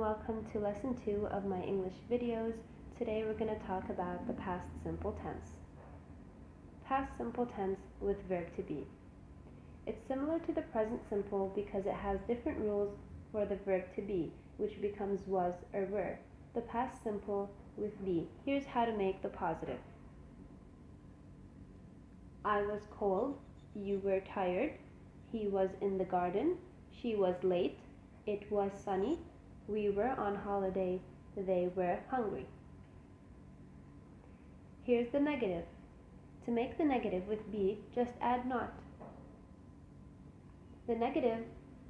welcome to lesson 2 of my English videos. Today we're going to talk about the past simple tense. Past simple tense with verb to be. It's similar to the present simple because it has different rules for the verb to be, which becomes was or were. The past simple with be. Here's how to make the positive. I was cold, you were tired, he was in the garden, she was late, it was sunny, we were on holiday, they were hungry. Here's the negative. To make the negative with be, just add not. The negative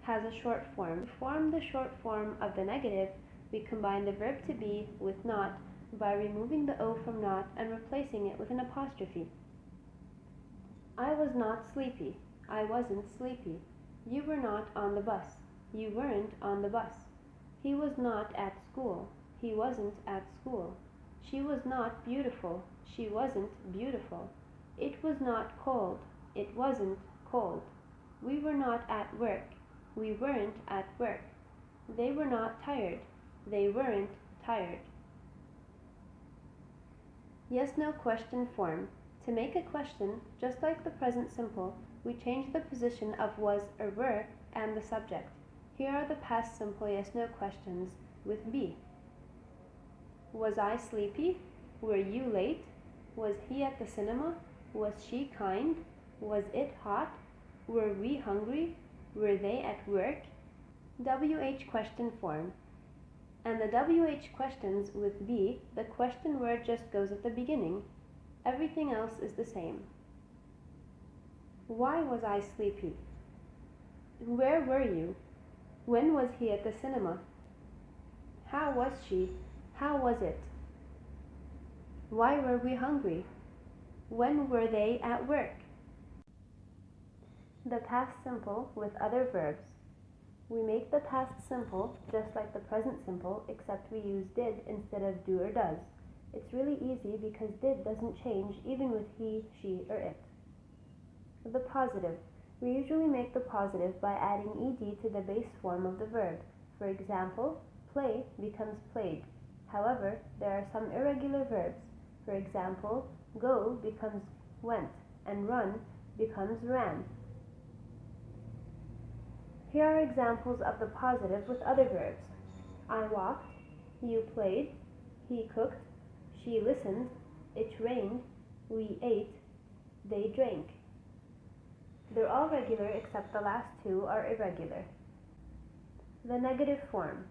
has a short form. To form the short form of the negative, we combine the verb to be with not by removing the O from not and replacing it with an apostrophe. I was not sleepy. I wasn't sleepy. You were not on the bus. You weren't on the bus. He was not at school. He wasn't at school. She was not beautiful. She wasn't beautiful. It was not cold. It wasn't cold. We were not at work. We weren't at work. They were not tired. They weren't tired. Yes/no question form. To make a question, just like the present simple, we change the position of was or were and the subject. Here are the past simple yes/no questions with be. Was I sleepy? Were you late? Was he at the cinema? Was she kind? Was it hot? Were we hungry? Were they at work? WH question form. And the WH questions with be, the question word just goes at the beginning. Everything else is the same. Why was I sleepy? Where were you? When was he at the cinema? How was she? How was it? Why were we hungry? When were they at work? The past simple with other verbs. We make the past simple just like the present simple, except we use did instead of do or does. It's really easy because did doesn't change even with he, she, or it. The positive. We usually make the positive by adding ed to the base form of the verb. For example, play becomes played. However, there are some irregular verbs. For example, go becomes went, and run becomes ran. Here are examples of the positive with other verbs. I walked, you played, he cooked, she listened, it rained, we ate, they drank. They're all regular except the last two are irregular. The negative form.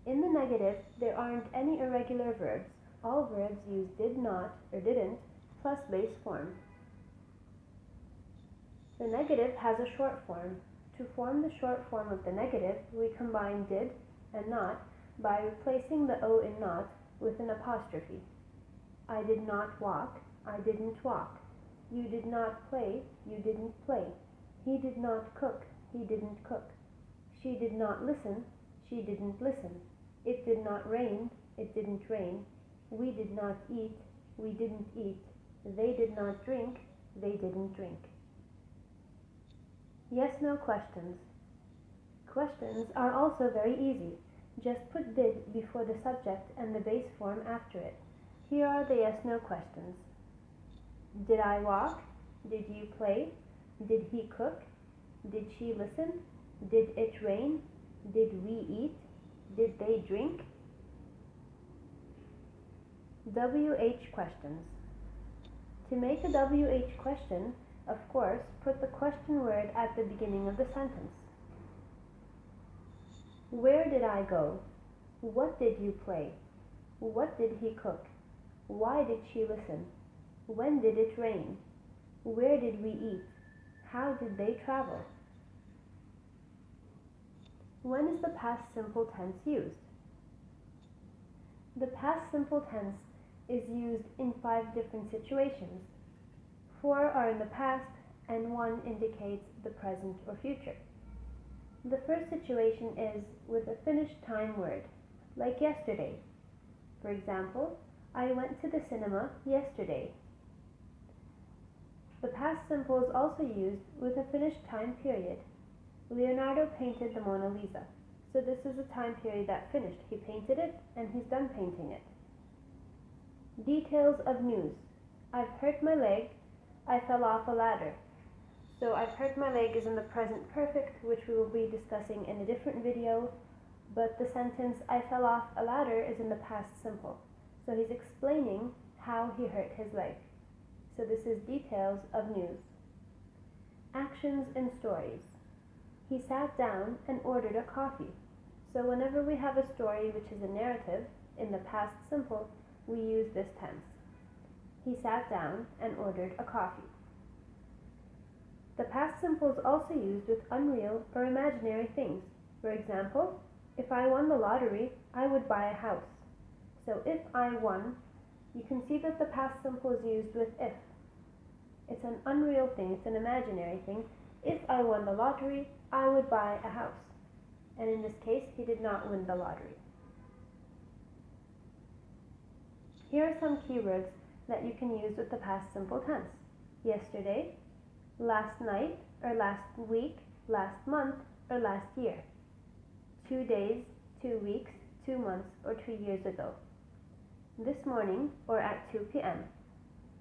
In the negative, there aren't any irregular verbs. All verbs use did not or didn't plus base form. The negative has a short form. To form the short form of the negative, we combine did and not by replacing the O in not with an apostrophe. I did not walk, I didn't walk. You did not play, you didn't play. He did not cook, he didn't cook. She did not listen, she didn't listen. It did not rain, it didn't rain. We did not eat, we didn't eat. They did not drink, they didn't drink. Yes/no questions. Questions are also very easy. Just put did before the subject and the base form after it. Here are the yes/no questions. Did I walk? Did you play? Did he cook? Did she listen? Did it rain? Did we eat? Did they drink? WH questions. To make a WH question, of course, put the question word at the beginning of the sentence. Where did I go? What did you play? What did he cook? Why did she listen? When did it rain? Where did we eat? How did they travel? When is the past simple tense used? The past simple tense is used in 5 different situations. 4 are in the past and 1 indicates the present or future. The first situation is with a finished time word, like yesterday. For example, I went to the cinema yesterday. The past simple is also used with a finished time period. Leonardo painted the Mona Lisa. So this is a time period that finished. He painted it and he's done painting it. Details of news. I've hurt my leg. I fell off a ladder. So I've hurt my leg is in the present perfect, which we will be discussing in a different video, but the sentence I fell off a ladder is in the past simple. So he's explaining how he hurt his leg. So this is details of news. Actions and stories. He sat down and ordered a coffee. So whenever we have a story which is a narrative, in the past simple, we use this tense. He sat down and ordered a coffee. The past simple is also used with unreal or imaginary things. For example, if I won the lottery, I would buy a house. So if I won, you can see that the past simple is used with if. It's an unreal thing, it's an imaginary thing. If I won the lottery, I would buy a house. And in this case, he did not win the lottery. Here are some keywords that you can use with the past simple tense. Yesterday, last night, or last week, last month, or last year. 2 days, 2 weeks, 2 months, or 2 years ago. This morning, or at 2 p.m.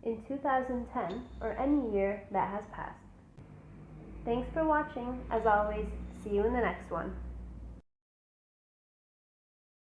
In 2010, or any year that has passed. Thanks for watching. As always, see you in the next one.